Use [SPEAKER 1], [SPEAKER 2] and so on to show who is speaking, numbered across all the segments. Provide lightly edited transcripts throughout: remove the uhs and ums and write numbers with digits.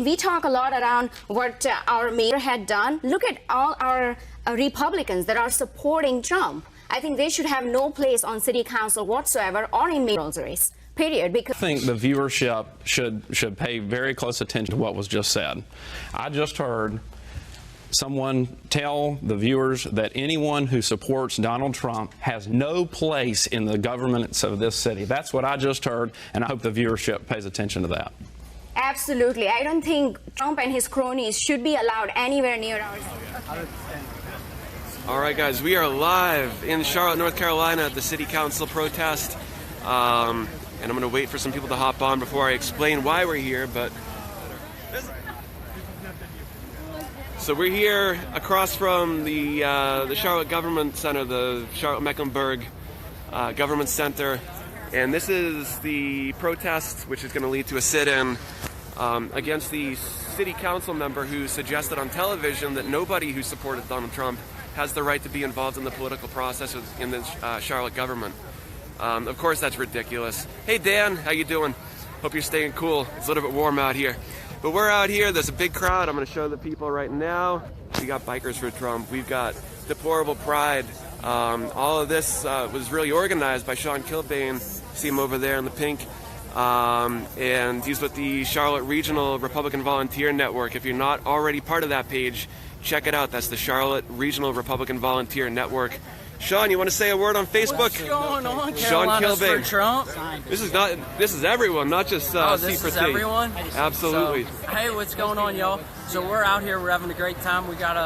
[SPEAKER 1] We talk a lot around what our mayor had done. Look at all our Republicans that are supporting Trump. I think they should have no place on city council whatsoever or in mayor's race, period. Because
[SPEAKER 2] I think the viewership should pay very close attention to what was just said. I just heard someone tell the viewers that anyone who supports Donald Trump has no place in the governance of this city. That's what I just heard, and I hope the viewership pays attention to that.
[SPEAKER 1] Absolutely. I don't think Trump and his cronies should be allowed anywhere near our city.
[SPEAKER 3] All right, guys, we are live in Charlotte, North Carolina at the City Council protest. And I'm going to wait for some people to hop on before I explain why we're here. But so we're here across from the Charlotte Government Center, the Charlotte-Mecklenburg Government Center. And this is the protest which is going to lead to a sit-in against the city council member who suggested on television that nobody who supported Donald Trump has the right to be involved in the political process in the Charlotte government. Of course, that's ridiculous. Hey, Dan, how you doing? Hope you're staying cool. It's a little bit warm out here. But we're out here. There's a big crowd. I'm going to show the people right now. We got Bikers for Trump. We've got Deplorable Pride. All of this was really organized by Sean Kilbane. See him over there in the pink. And he's with the Charlotte Regional Republican Volunteer Network. If you're not already part of that page, check it out. That's the Charlotte Regional Republican Volunteer Network. Sean, you want to say a word on Facebook?
[SPEAKER 4] What's going on?
[SPEAKER 3] Sean Kilbane.
[SPEAKER 4] For Trump.
[SPEAKER 3] This is everyone, not just
[SPEAKER 4] this is everyone?
[SPEAKER 3] Absolutely.
[SPEAKER 4] So, hey, what's going on, y'all? So we're out here. We're having a great time. We got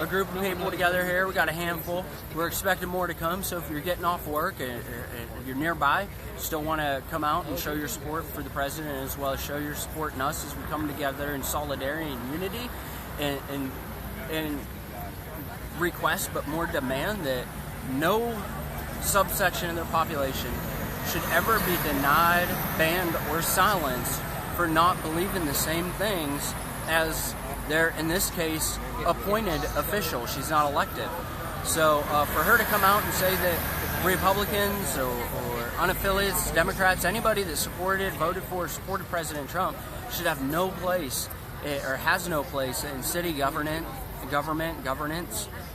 [SPEAKER 4] a group of people together here. We got a handful. We're expecting more to come. So if you're getting off work and you're nearby, still want to come out and show your support for the president, as well as show your support in us as we come together in solidarity and unity, and request, but more demand that no subsection of their population should ever be denied, banned, or silenced for not believing the same things as their, in this case, appointed official. She's not elected. So for her to come out and say that Republicans or unaffiliates, Democrats, anybody that voted for, supported President Trump should have no place, or has no place in city governance,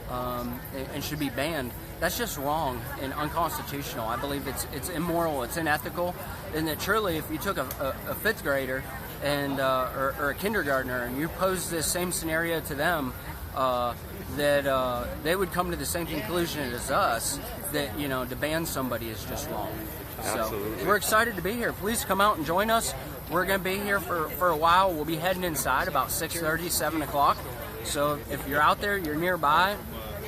[SPEAKER 4] and should be banned. That's just wrong and unconstitutional. I believe it's immoral, it's unethical, and that truly, if you took a fifth grader and or a kindergartner and you posed this same scenario to them, that they would come to the same conclusion as us, that to ban somebody is just wrong.
[SPEAKER 3] Absolutely.
[SPEAKER 4] So we're excited to be here. Please come out and join us. We're going to be here for a while. We'll be heading inside about 6:30, 7 o'clock. So if you're out there, you're nearby,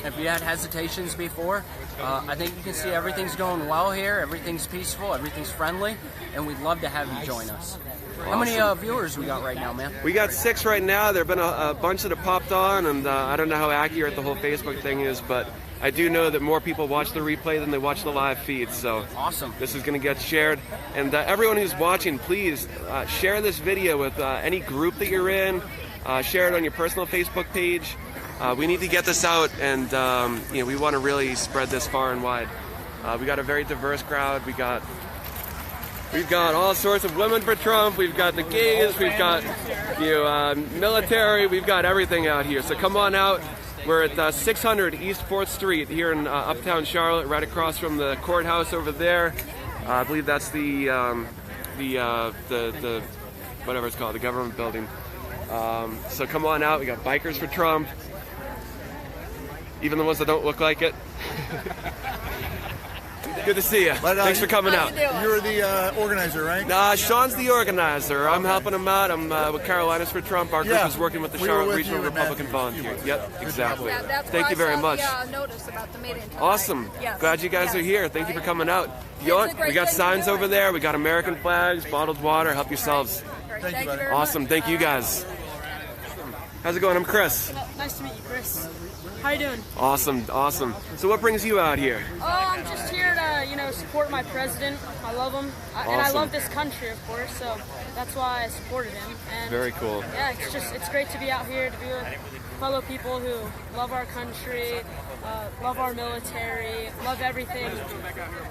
[SPEAKER 4] if you had hesitations before, I think you can see everything's going well here, everything's peaceful, everything's friendly, and we'd love to have you join us. Awesome. How many viewers we got right now, man?
[SPEAKER 3] We got 6 right now. There have been a bunch that have popped on, and I don't know how accurate the whole Facebook thing is, but I do know that more people watch the replay than they watch the live feed, so
[SPEAKER 4] awesome.
[SPEAKER 3] This is going to get shared. And everyone who's watching, please share this video with any group that you're in. Share it on your personal Facebook page. We need to get this out, and we want to really spread this far and wide. We got a very diverse crowd. We've got all sorts of women for Trump. We've got the gays. We've got military. We've got everything out here. So come on out. We're at 600 East 4th Street here in Uptown Charlotte, right across from the courthouse over there. I believe that's the whatever it's called, the government building. So come on out. We got Bikers for Trump, even the ones that don't look like it. Good to see you. Thanks for coming out.
[SPEAKER 5] You're the organizer, right?
[SPEAKER 3] Nah, Sean's the organizer. I'm helping him out. I'm with Carolinas for Trump. Our group is working with the Charlotte Regional Republican Volunteer. Yep, exactly. Thank you very much.
[SPEAKER 6] Notice about the meeting tonight.
[SPEAKER 3] Awesome.
[SPEAKER 6] Yes.
[SPEAKER 3] Glad you guys are here. Thank you for coming out. We got signs over there. We got American flags, bottled water. Help yourselves.
[SPEAKER 6] Thank you very
[SPEAKER 3] Awesome.
[SPEAKER 6] much.
[SPEAKER 3] Thank you guys. How's it going? I'm Chris.
[SPEAKER 6] Nice to meet you, Chris. How you doing?
[SPEAKER 3] Awesome, awesome. So what brings you out here?
[SPEAKER 6] Oh, I'm just here to, support my president. I love him, and I love this country, of course. So that's why I supported him. And
[SPEAKER 3] Very cool.
[SPEAKER 6] yeah, it's great to be out here to be with fellow people who love our country, love our military, love everything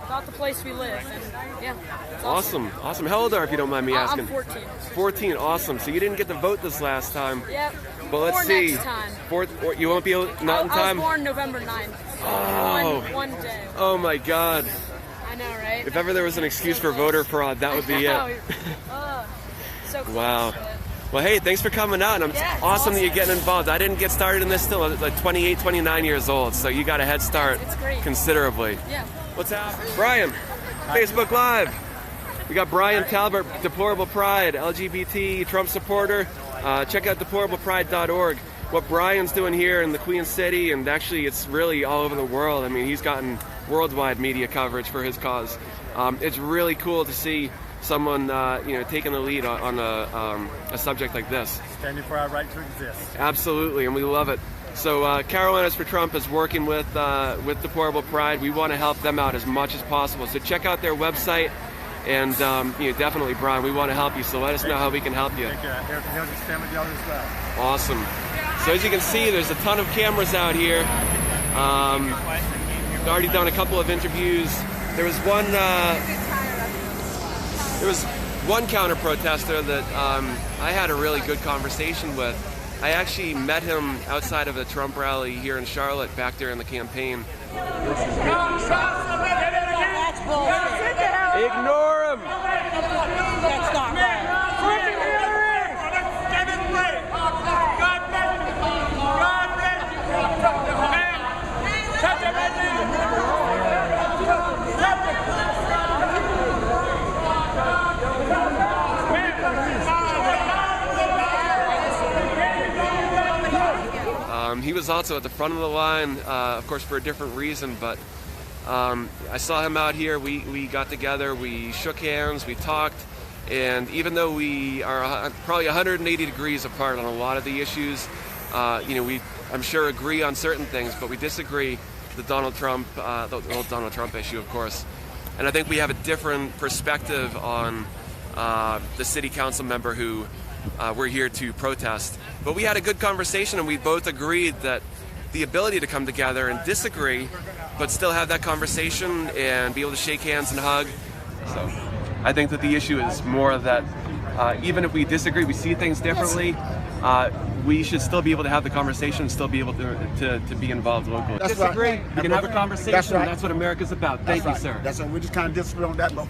[SPEAKER 6] about the place we live. And yeah, it's
[SPEAKER 3] Awesome. How old are you, if you don't mind me asking?
[SPEAKER 6] I'm 14.
[SPEAKER 3] 14, awesome. So you didn't get to vote this last time.
[SPEAKER 6] Yep.
[SPEAKER 3] But let's
[SPEAKER 6] Or
[SPEAKER 3] see.
[SPEAKER 6] next time.
[SPEAKER 3] You won't be able, not in
[SPEAKER 6] I
[SPEAKER 3] time?
[SPEAKER 6] was born November 9th. So
[SPEAKER 3] Oh.
[SPEAKER 6] one day.
[SPEAKER 3] Oh my God.
[SPEAKER 6] I know, right?
[SPEAKER 3] If ever there was an excuse for voter fraud, that would be it.
[SPEAKER 6] So close.
[SPEAKER 3] Wow. Well, hey, thanks for coming out. And
[SPEAKER 6] Yeah,
[SPEAKER 3] it's
[SPEAKER 6] it's
[SPEAKER 3] awesome that you're
[SPEAKER 6] awesome.
[SPEAKER 3] getting involved. I didn't get started in this till like 28, 29 years old, so you got a head start
[SPEAKER 6] It's great.
[SPEAKER 3] considerably.
[SPEAKER 6] Yeah.
[SPEAKER 3] What's happening? Brian, Facebook Live. We got Brian Talbot, Deplorable Pride, LGBT, Trump supporter. Check out deplorablepride.org. What Brian's doing here in the Queen City, and actually it's really all over the world. I mean, he's gotten worldwide media coverage for his cause. It's really cool to see someone taking the lead on a subject like this.
[SPEAKER 5] Standing for our right to exist.
[SPEAKER 3] Absolutely, and we love it. So Carolinas for Trump is working with Deplorable Pride. We want to help them out as much as possible. So check out their website, and definitely, Brian, we want to help you. So let us know how we can help you.
[SPEAKER 5] Thank you. Everything else is stand with y'all as well.
[SPEAKER 3] Awesome. So as you can see, there's a ton of cameras out here. We've already done a couple of interviews. There was one counter protester that I had a really good conversation with. I actually met him outside of a Trump rally here in Charlotte back during the campaign. Ignore him!
[SPEAKER 7] That's not right.
[SPEAKER 3] He was also at the front of the line, of course, for a different reason, but I saw him out here. We got together, we shook hands, we talked, and even though we are probably 180 degrees apart on a lot of the issues, we, I'm sure, agree on certain things, but we disagree the Donald Trump, the whole Donald Trump issue, of course. And I think we have a different perspective on the city council member who we're here to protest. But we had a good conversation, and we both agreed that the ability to come together and disagree, but still have that conversation and be able to shake hands and hug. So I think that the issue is more that even if we disagree, we see things differently, we should still be able to have the conversation and still be able to be involved locally.
[SPEAKER 5] That's
[SPEAKER 3] Disagree,
[SPEAKER 5] right.
[SPEAKER 3] we can have a conversation.
[SPEAKER 5] That's right.
[SPEAKER 3] That's what America's about. Thank you, sir.
[SPEAKER 5] That's right. We just kind of disagree on that, but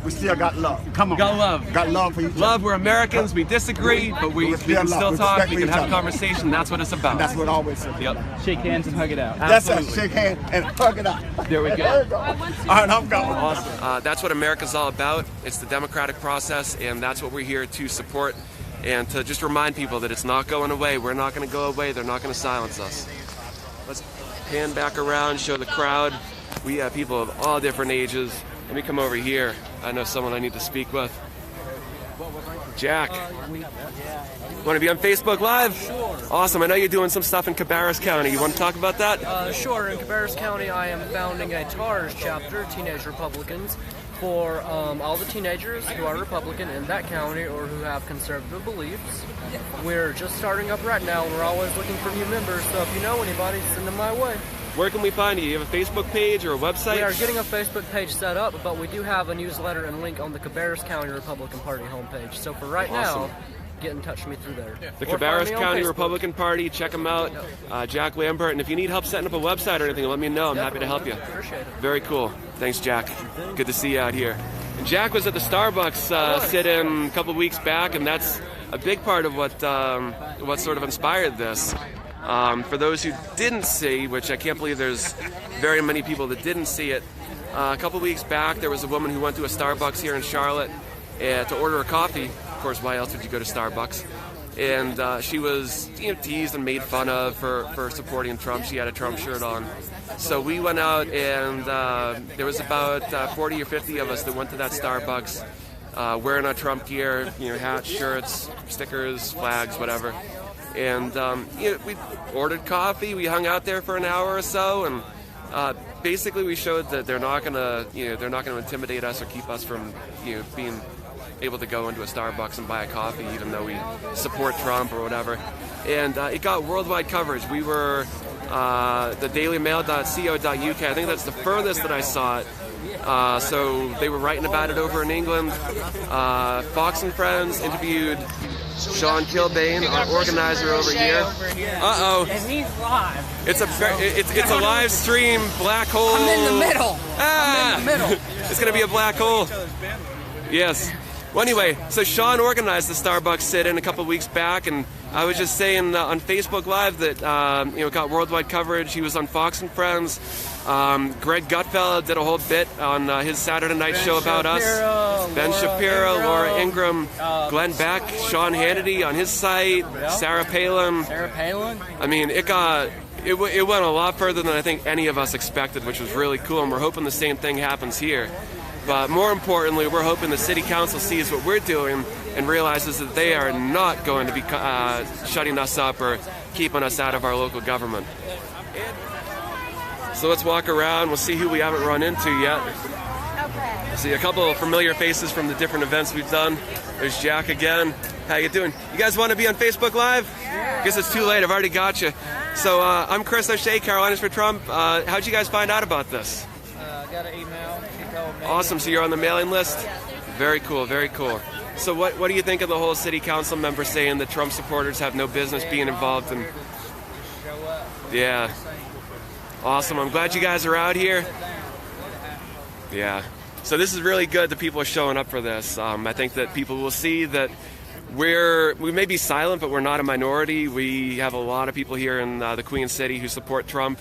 [SPEAKER 5] we still got love. Come on.
[SPEAKER 3] Got love.
[SPEAKER 5] Got love for each other.
[SPEAKER 3] Love, we're Americans, we disagree, but we can still talk, we can have a conversation. That's what it's about.
[SPEAKER 5] And that's what I always say.
[SPEAKER 3] Yep.
[SPEAKER 2] Shake hands and hug it out.
[SPEAKER 5] That's
[SPEAKER 3] Absolutely.
[SPEAKER 5] it. Shake hands and hug it out.
[SPEAKER 2] There we go.
[SPEAKER 5] There you go. All right, I'm going.
[SPEAKER 3] Awesome. That's what America's all about. It's the democratic process, and that's what we're here to support and to just remind people that it's not going away. We're not going to go away. They're not going to silence us. Let's pan back around, show the crowd. We have people of all different ages. Let me come over here. I know someone I need to speak with. Jack. Want to be on Facebook Live?
[SPEAKER 4] Sure.
[SPEAKER 3] Awesome. I know you're doing some stuff in Cabarrus County. You want to talk about that?
[SPEAKER 4] Sure. In Cabarrus County, I am founding a TARS chapter, Teenage Republicans, for all the teenagers who are Republican in that county or who have conservative beliefs. We're just starting up right now. We're always looking for new members, so if you know anybody, send them my way.
[SPEAKER 3] Where can we find you? You have a Facebook page or a website?
[SPEAKER 4] We are getting a Facebook page set up, but we do have a newsletter and link on the Cabarrus County Republican Party homepage. So for right
[SPEAKER 3] Awesome.
[SPEAKER 4] now, get in touch with me through there.
[SPEAKER 3] The
[SPEAKER 4] Or find
[SPEAKER 3] Cabarrus
[SPEAKER 4] me on
[SPEAKER 3] County
[SPEAKER 4] Facebook.
[SPEAKER 3] Republican Party. Check them out. Jack Lambert. And if you need help setting up a website or anything, let me know. I'm happy to help you.
[SPEAKER 4] Appreciate it.
[SPEAKER 3] Very cool. Thanks, Jack. Good to see you out here. And Jack was at the Starbucks sit-in a couple weeks back, and that's a big part of what sort of inspired this. For those who didn't see, which I can't believe there's very many people that didn't see it, a couple weeks back there was a woman who went to a Starbucks here in Charlotte to order a coffee. Of course, why else would you go to Starbucks? And she was teased and made fun of for supporting Trump. She had a Trump shirt on. So we went out, and there was about 40 or 50 of us that went to that Starbucks wearing our Trump gear, hats, shirts, stickers, flags, whatever. And we ordered coffee. We hung out there for an hour or so, and basically we showed that they're not gonna intimidate us or keep us from being able to go into a Starbucks and buy a coffee, even though we support Trump or whatever. And it got worldwide coverage. We were the dailymail.co.uk. I think that's the furthest that I saw it. So they were writing about it over in England. Fox and Friends interviewed Sean Kilbane, our organizer over here. Uh-oh.
[SPEAKER 4] And he's live.
[SPEAKER 3] It's a live stream black hole.
[SPEAKER 4] I'm in the middle.
[SPEAKER 3] Ah!
[SPEAKER 4] I'm in the middle.
[SPEAKER 3] It's going to be a black hole. Yes. Well, anyway, so Sean organized the Starbucks sit-in a couple weeks back, and I was just saying on Facebook Live that it got worldwide coverage. He was on Fox and Friends. Greg Gutfeld did a whole bit on his Saturday night show about us. Ben Shapiro, Laura Ingraham, Glenn Beck, Sean Hannity on his site, Sarah Palin. I mean, it went a lot further than I think any of us expected, which was really cool, and we're hoping the same thing happens here. But more importantly, we're hoping the city council sees what we're doing and realizes that they are not going to be shutting us up or keeping us out of our local government. So let's walk around. We'll see who we haven't run into yet. See a couple of familiar faces from the different events we've done. There's Jack again. How you doing? You guys want to be on Facebook Live? Yeah. Guess it's too late. I've already got you. So I'm Chris O'Shea, Carolinas for Trump. How'd you guys find out about this?
[SPEAKER 8] Got an email.
[SPEAKER 3] Awesome. So you're on the mailing list? Very cool. Very cool. So what do you think of the whole city council member saying that Trump supporters have no business being involved in? Yeah. Awesome. I'm glad you guys are out here. Yeah. So this is really good that people are showing up for this. I think that people will see that we may be silent, but we're not a minority. We have a lot of people here in the Queen City who support Trump.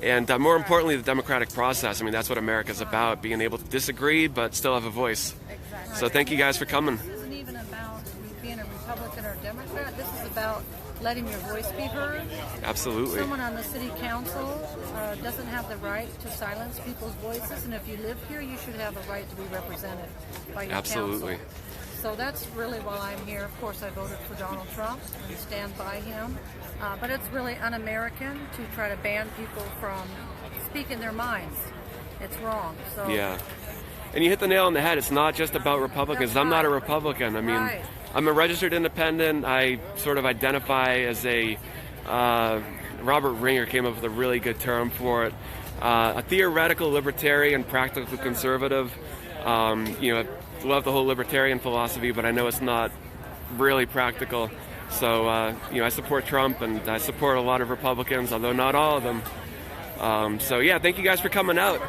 [SPEAKER 3] And more importantly, the democratic process. I mean, that's what America's about, being able to disagree but still have a voice. Exactly. So thank you guys for coming.
[SPEAKER 9] This isn't even about being a Republican or Democrat. This is about letting your voice be heard.
[SPEAKER 3] Absolutely.
[SPEAKER 9] Someone on the city council doesn't have the right to silence people's voices, and if you live here, you should have a right to be represented by your
[SPEAKER 3] Absolutely.
[SPEAKER 9] council. So that's really why I'm here. Of course, I voted for Donald Trump and stand by him. But it's really un-American to try to ban people from speaking their minds. It's wrong. So
[SPEAKER 3] yeah. And you hit the nail on the head. It's not just about Republicans. I'm not a Republican. I mean, I'm a registered independent. I sort of identify as a, Robert Ringer came up with a really good term for it, a theoretical libertarian, practical conservative. I love the whole libertarian philosophy, but I know it's not really practical. So, I support Trump, and I support a lot of Republicans, although not all of them. Yeah, thank you guys for coming out.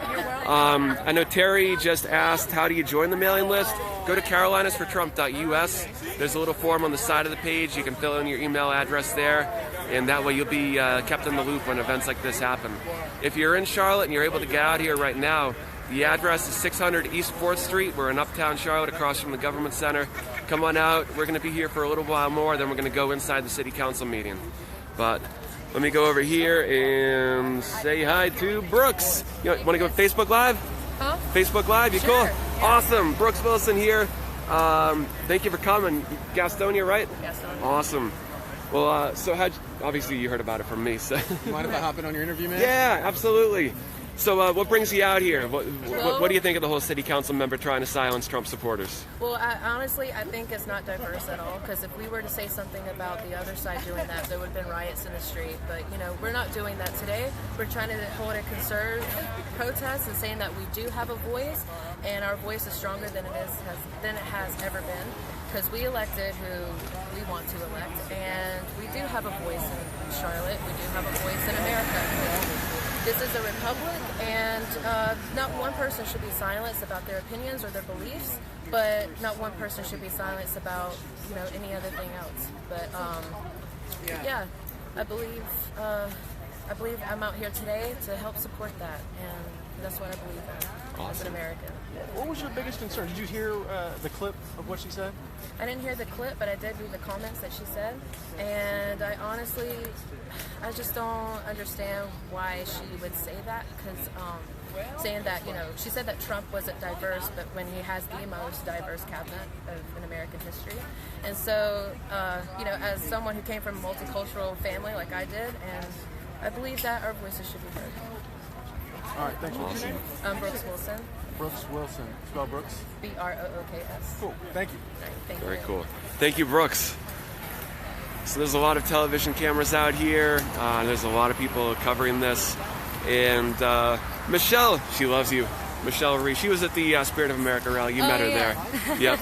[SPEAKER 3] I know Terry just asked, how do you join the mailing list? Go to carolinasfortrump.us. There's a little form on the side of the page. You can fill in your email address there, and that way you'll be kept in the loop when events like this happen. If you're in Charlotte and you're able to get out here right now, the address is 600 East 4th Street. We're in Uptown Charlotte, across from the Government Center. Come on out. We're going to be here for a little while more, then we're going to go inside the City Council meeting. But let me go over here and say hi to Brooks. You want to go Facebook Live?
[SPEAKER 9] Huh?
[SPEAKER 3] Facebook Live? You
[SPEAKER 9] Sure.
[SPEAKER 3] cool?
[SPEAKER 9] Yeah.
[SPEAKER 3] Awesome. Brooks Wilson here. Thank you for coming. Gastonia, right?
[SPEAKER 9] Gastonia.
[SPEAKER 3] Awesome. Well, so obviously you heard about it from me. So.
[SPEAKER 8] Mind if I hop in on your interview, man?
[SPEAKER 3] Yeah, absolutely. So what brings you out here? What do you think of the whole city council member trying to silence Trump supporters?
[SPEAKER 10] Well, honestly, I think it's not diverse at all, because if we were to say something about the other side doing that, there would have been riots in the street. But, we're not doing that today. We're trying to hold a conservative protest and saying that we do have a voice, and our voice is stronger than it has ever been, because we elected who we want to elect, and we do have a voice in Charlotte. We do have a voice in America. This is a republic, and not one person should be silenced about their opinions or their beliefs, but not one person should be silenced about, any other thing else. But yeah, I believe I'm out here today to help support that, and that's what I believe in as an American.
[SPEAKER 8] What was your biggest concern? Did you hear the clip of what she said?
[SPEAKER 10] I didn't hear the clip, but I did read the comments that she said, and I just don't understand why she would say that, because saying that, she said that Trump wasn't diverse, but when he has the most diverse cabinet in American history. And so, as someone who came from a multicultural family like I did, and I believe that our voices should be heard.
[SPEAKER 8] All right, thanks. What's your name?
[SPEAKER 10] Brooks Wilson.
[SPEAKER 8] Brooks Wilson. Spell Brooks.
[SPEAKER 10] Brooks.
[SPEAKER 8] Cool. Thank you.
[SPEAKER 10] Thank you.
[SPEAKER 3] Very cool. Thank you, Brooks. So there's a lot of television cameras out here. There's a lot of people covering this. And Michelle, she loves you. Michelle Reese. She was at the Spirit of America rally. You met her there. Yep.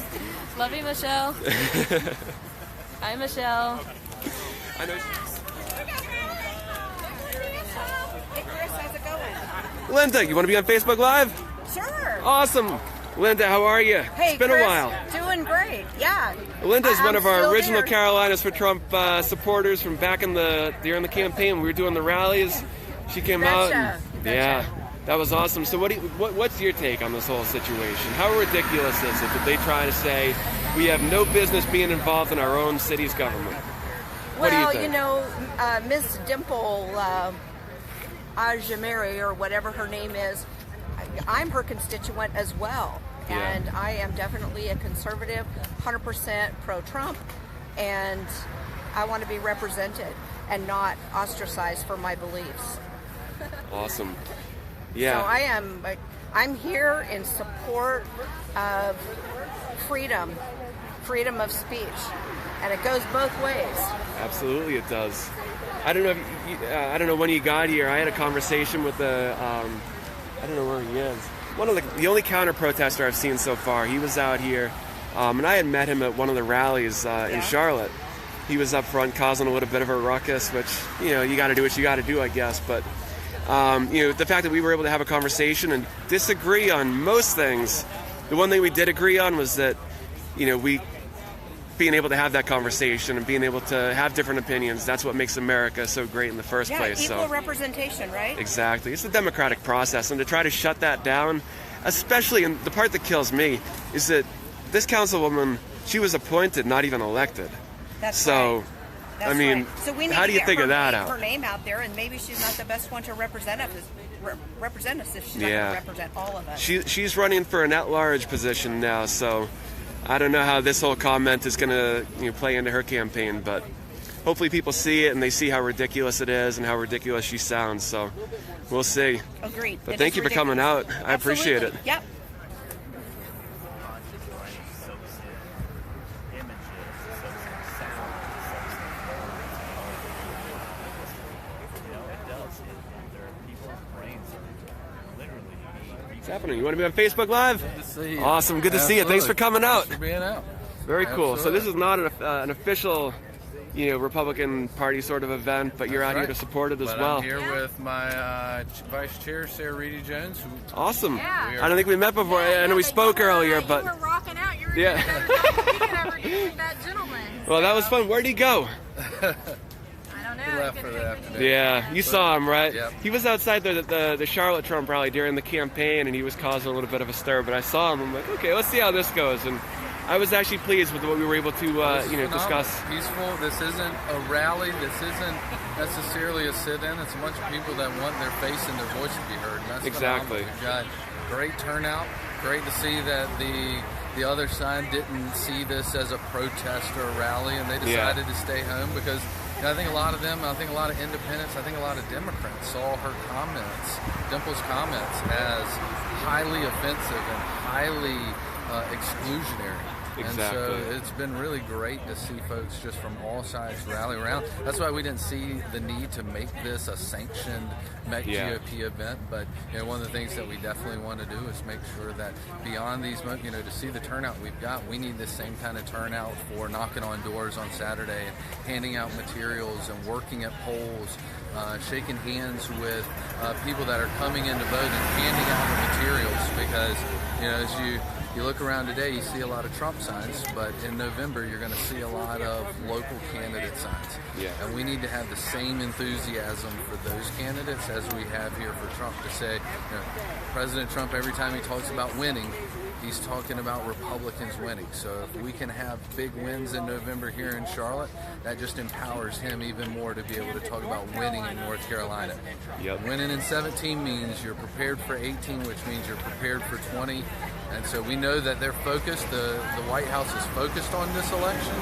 [SPEAKER 10] Love you, Michelle. Hi, Michelle.
[SPEAKER 3] I know.
[SPEAKER 7] Hey, Chris, how's it going?
[SPEAKER 3] Linda, you want to be on Facebook Live?
[SPEAKER 7] Sure.
[SPEAKER 3] Awesome. Linda, how are you?
[SPEAKER 7] Hey,
[SPEAKER 3] it's been
[SPEAKER 7] Chris,
[SPEAKER 3] a while.
[SPEAKER 7] Doing great. Yeah.
[SPEAKER 3] Linda's one of our
[SPEAKER 7] still
[SPEAKER 3] original
[SPEAKER 7] there.
[SPEAKER 3] Carolinas for Trump supporters from back in during the campaign when we were doing the rallies. She came out. And, yeah, that was awesome. So what's your take on this whole situation? How ridiculous is it that they try to say we have no business being involved in our own city's government? What do you
[SPEAKER 7] Well,
[SPEAKER 3] think?
[SPEAKER 7] you know, Miss Dimple Ajamari, or whatever her name is, I'm her constituent as well.
[SPEAKER 3] Yeah.
[SPEAKER 7] And I am definitely a conservative, 100% pro-Trump, and I want to be represented and not ostracized for my beliefs.
[SPEAKER 3] Awesome. Yeah.
[SPEAKER 7] So I'm here in support of freedom of speech, and it goes both ways.
[SPEAKER 3] Absolutely, it does. I don't know if I don't know when you got here. I had a conversation with I don't know where he is. One of the only counter protester I've seen so far. He was out here, and I had met him at one of the rallies in Charlotte. He was up front causing a little bit of a ruckus, which you got to do what you got to do, I guess. But the fact that we were able to have a conversation and disagree on most things. The one thing we did agree on was that we being able to have that conversation and being able to have different opinions, that's what makes America so great in the first place.
[SPEAKER 7] Equal representation, right?
[SPEAKER 3] Exactly. It's the democratic process, and to try to shut that down, especially, and the part that kills me, is that this councilwoman, she was appointed, not even elected.
[SPEAKER 7] That's
[SPEAKER 3] so,
[SPEAKER 7] right. That's
[SPEAKER 3] I mean,
[SPEAKER 7] right. So we need
[SPEAKER 3] how
[SPEAKER 7] to
[SPEAKER 3] do you
[SPEAKER 7] get
[SPEAKER 3] figure that
[SPEAKER 7] her
[SPEAKER 3] out?
[SPEAKER 7] name out there, and maybe she's not the best one to represent us if she's not going to represent all of us.
[SPEAKER 3] She's running for an at-large position now, so I don't know how this whole comment is going to play into her campaign, but hopefully people see it and they see how ridiculous it is and how ridiculous she sounds. So we'll see.
[SPEAKER 7] Agreed.
[SPEAKER 3] But thank you for coming out. I appreciate it.
[SPEAKER 7] Yep.
[SPEAKER 3] What's happening? You want to be on Facebook Live?
[SPEAKER 11] Good to see you.
[SPEAKER 3] Awesome. Good to see you. Thanks for coming out.
[SPEAKER 11] Thanks for being out.
[SPEAKER 3] Very cool.
[SPEAKER 11] Absolutely.
[SPEAKER 3] So this is not an official, Republican Party sort of event, but you're out here to support it as well.
[SPEAKER 11] I'm here with my Vice Chair, Sarah Reedy Jones.
[SPEAKER 3] Awesome.
[SPEAKER 11] Yeah.
[SPEAKER 3] I don't think we met before. I know we spoke earlier, but
[SPEAKER 12] You were rocking out. You were
[SPEAKER 3] yeah.
[SPEAKER 12] that gentleman.
[SPEAKER 3] Well, that was fun. Where'd he go?
[SPEAKER 12] I don't know.
[SPEAKER 11] He left for the afternoon.
[SPEAKER 3] Yeah, you saw him, right?
[SPEAKER 11] Yep.
[SPEAKER 3] He was outside the Charlotte Trump rally during the campaign, and he was causing a little bit of a stir. But I saw him. I'm like, okay, let's see how this goes. And I was actually pleased with what we were able to, discuss.
[SPEAKER 11] Peaceful. This isn't a rally. This isn't necessarily a sit-in. It's a bunch of people that want their face and their voice to be heard. And that's
[SPEAKER 3] Exactly.
[SPEAKER 11] phenomenal. We've got great turnout. Great to see that the other side didn't see this as a protest or a rally, and they decided to stay home because I think a lot of them, I think a lot of independents, I think a lot of Democrats saw her comments, Dimple's comments, as highly offensive and highly exclusionary.
[SPEAKER 3] Exactly.
[SPEAKER 11] And so it's been really great to see folks just from all sides rally around. That's why we didn't see the need to make this a sanctioned GOP event. But one of the things that we definitely want to do is make sure that beyond these, to see the turnout we've got, we need the same kind of turnout for knocking on doors on Saturday and handing out materials and working at polls, shaking hands with people that are coming in to vote and handing out the materials because, as you look around today, you see a lot of Trump signs, but in November you're going to see a lot of local candidate signs.
[SPEAKER 3] Yeah.
[SPEAKER 11] And we need to have the same enthusiasm for those candidates as we have here for Trump to say, President Trump, every time he talks about winning, he's talking about Republicans winning. So if we can have big wins in November here in Charlotte, that just empowers him even more to be able to talk about winning in North Carolina.
[SPEAKER 3] Yep.
[SPEAKER 11] Winning in 17 means you're prepared for 18, which means you're prepared for 20. And so we know that they're focused, the White House is focused on this election.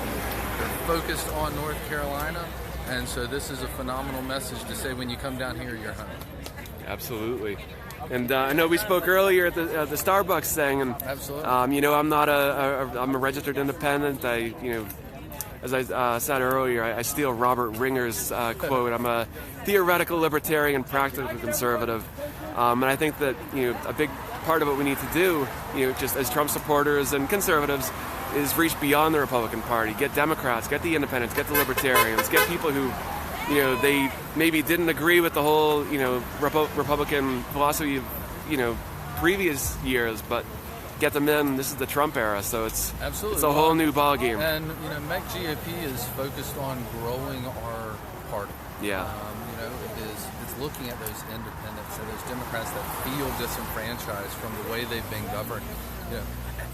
[SPEAKER 11] They're focused on North Carolina. And so this is a phenomenal message to say when you come down here, you're home.
[SPEAKER 3] Absolutely. And I know we spoke earlier at the Starbucks thing, and
[SPEAKER 11] absolutely.
[SPEAKER 3] you know, I'm a registered independent. As I said earlier, I steal Robert Ringer's quote. I'm a theoretical libertarian, practical conservative, and I think that a big part of what we need to do, just as Trump supporters and conservatives, is reach beyond the Republican Party, get Democrats, get the independents, get the libertarians, get people who, they maybe didn't agree with the whole, Republican philosophy of, previous years, but get them in. This is the Trump era, so it's a whole new ball game.
[SPEAKER 11] And MEC GOP is focused on growing our party.
[SPEAKER 3] Yeah.
[SPEAKER 11] It's looking at those independents and those Democrats that feel disenfranchised from the way they've been governed.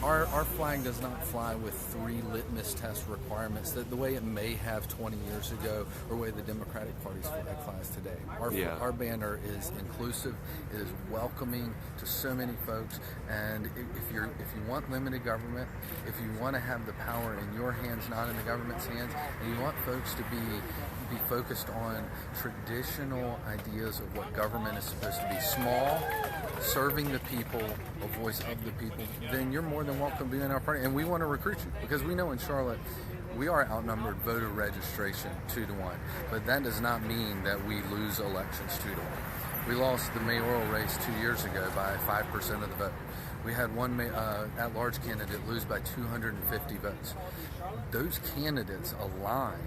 [SPEAKER 11] Our flag does not fly with 3 litmus test requirements that the way it may have 20 years ago, or the way the Democratic Party's flag flies today. Our banner is inclusive, it is welcoming to so many folks, and if you want limited government, if you want to have the power in your hands, not in the government's hands, and you want folks to be focused on traditional ideas of what government is supposed to be, small, serving the people, a voice of the people, then you're more than welcome to be in our party. And we want to recruit you, because we know in Charlotte we are outnumbered voter registration 2-1, but that does not mean that we lose elections 2-1. We lost the mayoral race 2 years ago by 5% of the vote. We had one at-large candidate lose by 250 votes. Those candidates align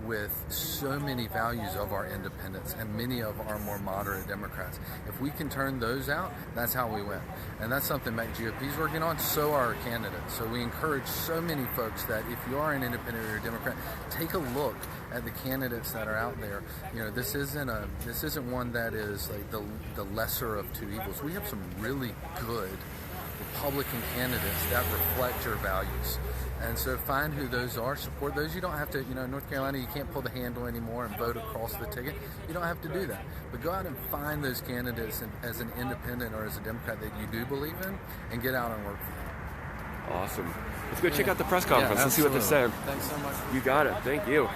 [SPEAKER 11] with so many values of our independents and many of our more moderate Democrats. If we can turn those out, that's how we win. And that's something MEC GOP is working on, so are our candidates. So we encourage so many folks that if you are an independent or a Democrat, take a look at the candidates that are out there. This isn't one that is like the lesser of two evils. We have some really good Republican candidates that reflect your values. And so find who those are, support those. You don't have to, in North Carolina, you can't pull the handle anymore and vote across the ticket. You don't have to do that. But go out and find those candidates as an independent or as a Democrat that you do believe in, and get out and work for them.
[SPEAKER 3] Awesome. Let's go check out the press conference and see what they're saying.
[SPEAKER 11] Thanks so much.
[SPEAKER 3] You got it. Thank you.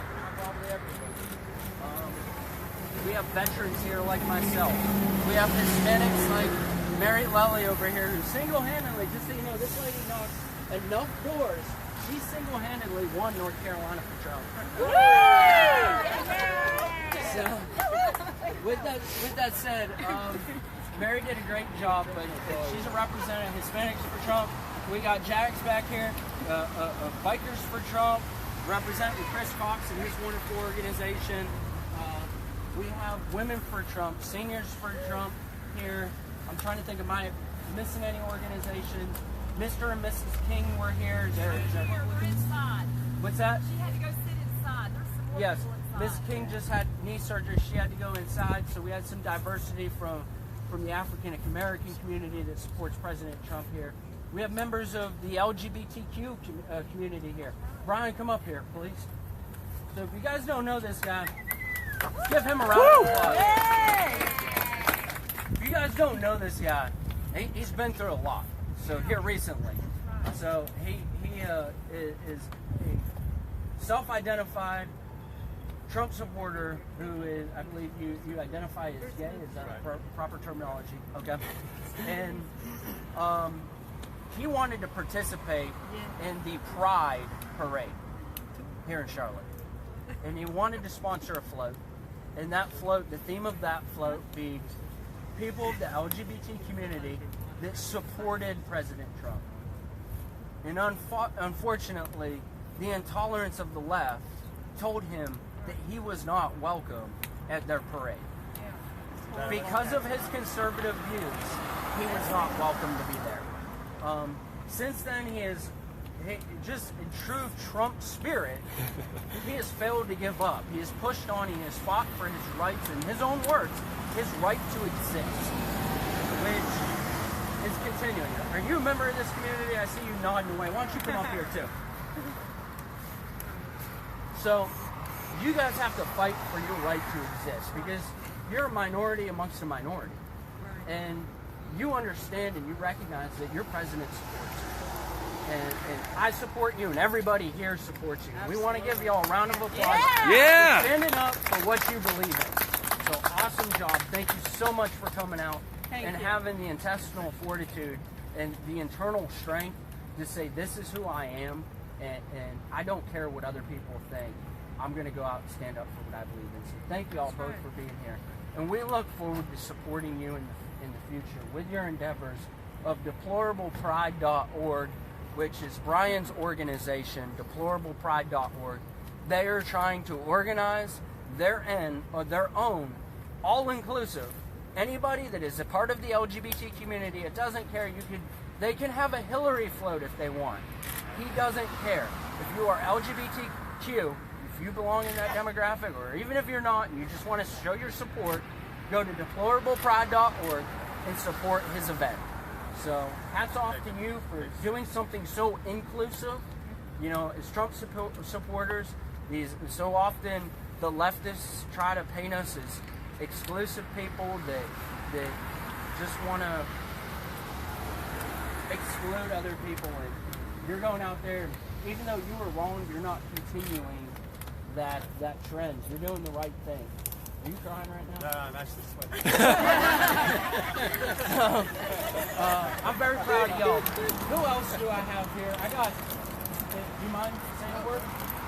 [SPEAKER 4] We have veterans here like myself. We have Hispanics like Mary Lelly over here, who single-handedly, just so you know, this lady knocked enough doors. She single-handedly won North Carolina for Trump. So, with that said, Mary did a great job, but she's a representative of Hispanics for Trump. We got Jax back here, Bikers for Trump, representing Chris Cox and his wonderful organization. We have Women for Trump, Seniors for Trump here. I'm trying to think, am I missing any organizations? Mr. and Mrs. King were here.
[SPEAKER 12] We're inside.
[SPEAKER 4] What's that?
[SPEAKER 12] She had to go sit inside. There's some more
[SPEAKER 4] Yes.
[SPEAKER 12] people inside.
[SPEAKER 4] Miss King just had knee surgery. She had to go inside. So we had some diversity from the African American community that supports President Trump here. We have members of the LGBTQ community here. Brian, come up here, please. So if you guys don't know this guy, give him a round of applause. If you guys don't know this guy, he's been through a lot. So here recently, so he is a self-identified Trump supporter who is, I believe you identify as gay. Is that proper terminology? Okay. And he wanted to participate in the Pride Parade here in Charlotte, and he wanted to sponsor a float. And that float, the theme of that float, be people of the LGBT community that supported President Trump. And unfortunately, the intolerance of the left told him that he was not welcome at their parade. Because of his conservative views, he was not welcome to be there. Since then, just in true Trump spirit, he has failed to give up. He has pushed on, he has fought for his rights, in his own words, his right to exist, which is continuing. Are you a member of this community? I see you nodding away. Why don't you come up here too? So, you guys have to fight for your right to exist, because you're a minority amongst a minority. And you understand and you recognize that your president supports you. And I support you, and everybody here supports you. We want to give you all a round of applause.
[SPEAKER 3] Yeah!
[SPEAKER 4] For standing up for what you believe in. So awesome job. Thank you so much for coming out. and having the intestinal fortitude and the internal strength to say, this is who I am, and I don't care what other people think. I'm going to go out and stand up for what I believe in. So thank you all both for being here. And we look forward to supporting you in the future with your endeavors of deplorablepride.org, which is Brian's organization, deplorablepride.org. They are trying to organize their own, all-inclusive. Anybody that is a part of the LGBT community, it doesn't care. They can have a Hillary float if they want. He doesn't care. If you are LGBTQ, if you belong in that demographic, or even if you're not and you just want to show your support, go to deplorablepride.org and support his event. So hats off to you for doing something so inclusive. You know, as Trump supporters, so often the leftists try to paint us as exclusive people that just want to exclude other people. And you're going out there, even though you were wrong, you're not continuing that trend. You're doing the right thing. Are you crying right now?
[SPEAKER 8] No, I'm actually sweating.
[SPEAKER 4] I'm very proud of y'all. Who else do I have here? Do you mind saying a word?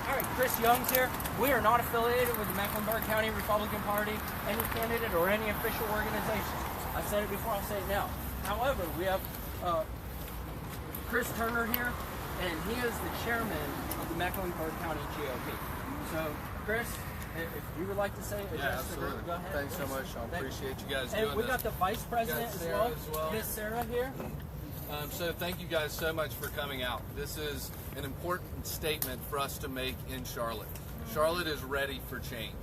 [SPEAKER 4] All right, Chris Young's here. We are not affiliated with the Mecklenburg County Republican Party, any candidate, or any official organization. I said it before, I'll say it now. However, we have Chris Turner here, and he is the chairman of the Mecklenburg County GOP. So, Chris, if you would like to say it,
[SPEAKER 11] yeah, absolutely. Go ahead. Thanks so much. I appreciate you guys doing this.
[SPEAKER 4] And we got the vice president as well, Miss Sarah here.
[SPEAKER 11] So thank you guys so much for coming out. This is an important statement for us to make in Charlotte. Charlotte is ready for change.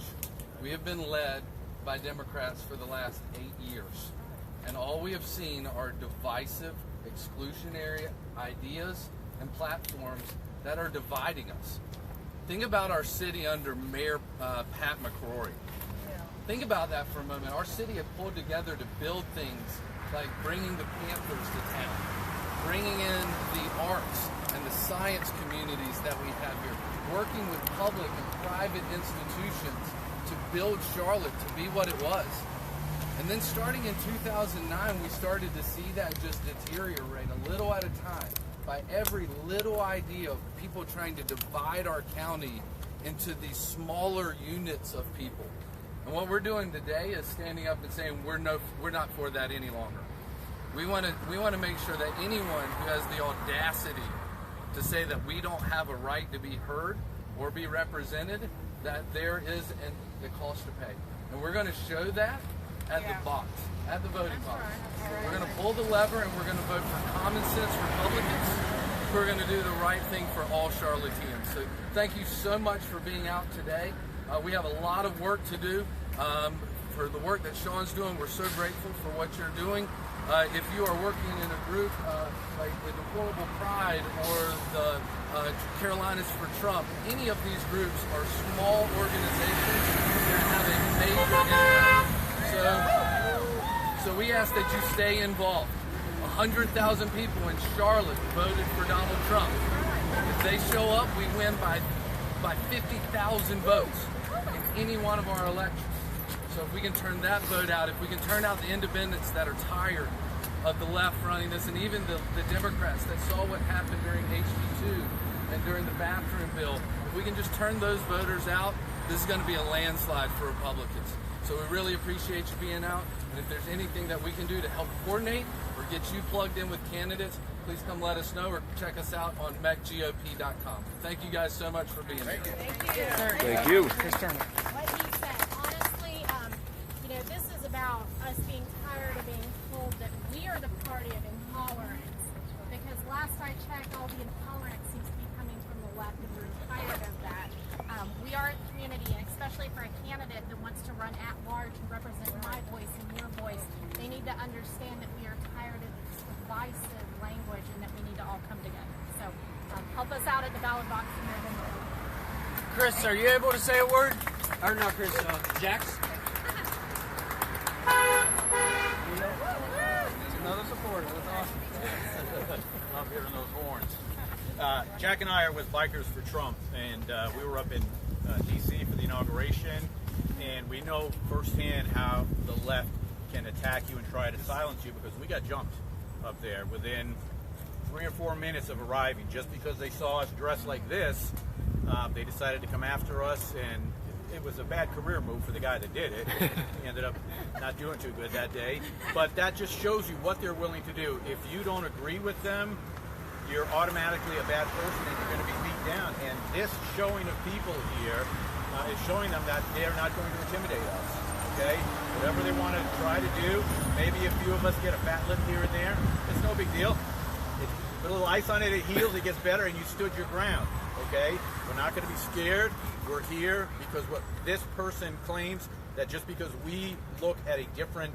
[SPEAKER 11] We have been led by Democrats for the last 8 years, and all we have seen are divisive, exclusionary ideas and platforms that are dividing us. Think about our city under Mayor Pat McCrory. Think about that for a moment. Our city had pulled together to build things like bringing the Panthers to town, bringing in the arts and the science communities that we have here, working with public and private institutions to build Charlotte to be what it was. And then starting in 2009, we started to see that just deteriorate a little at a time by every little idea of people trying to divide our county into these smaller units of people. And what we're doing today is standing up and saying we're not for that any longer. We want to make sure that anyone who has the audacity to say that we don't have a right to be heard or be represented, that there is a cost to pay. And we're going to show that at the box, at the voting box. We're going to pull the lever and we're going to vote for common sense Republicans who are going to do the right thing for all Charlotteans. So thank you so much for being out today. We have a lot of work to do. For the work that Sean's doing, we're so grateful for what you're doing. If you are working in a group like the Deplorable Pride or the Carolinas for Trump, any of these groups are small organizations that have a major impact. So we ask that you stay involved. 100,000 people in Charlotte voted for Donald Trump. If they show up, we win by 50,000 votes in any one of our elections. So if we can turn that vote out, if we can turn out the independents that are tired of the left running this, and even the Democrats that saw what happened during HB2 and during the bathroom bill, if we can just turn those voters out, this is going to be a landslide for Republicans. So we really appreciate you being out, and if there's anything that we can do to help coordinate or get you plugged in with candidates, please come let us know or check us out on mecgop.com. Thank you guys so much for being here.
[SPEAKER 3] Thank you.
[SPEAKER 4] Chris Turner.
[SPEAKER 12] What he said, honestly, this is about us being tired of being told that we are the party of intolerance. Because last I checked, all the intolerance seems to be coming from the left, and we're tired of that. We are a community, and especially for a candidate that wants to run at large and represent my voice and your voice, they need to understand that we are tired of this divisive language and that we need to all come together. So help us out at the ballot box in November.
[SPEAKER 4] Chris, are you able to say a word? Or not, Chris, Jax? Another supporter. That's awesome.
[SPEAKER 13] Love hearing those horns. Jack and I are with Bikers for Trump, and we were up in D.C. for the inauguration, and we know firsthand how the left can attack you and try to silence you, because we got jumped up there within 3 or 4 minutes of arriving. Just because they saw us dressed like this, they decided to come after us, and it was a bad career move for the guy that did it. He ended up not doing too good that day. But that just shows you what they're willing to do. If you don't agree with them, you're automatically a bad person and you're going to be beat down. And this showing of people here is showing them that they're not going to intimidate us. Okay? Whatever they want to try to do, maybe a few of us get a fat lip here and there. It's no big deal. Put a little ice on it, it heals, it gets better, and you stood your ground. Okay? We're not going to be scared. We're here because what this person claims, that just because we look at a different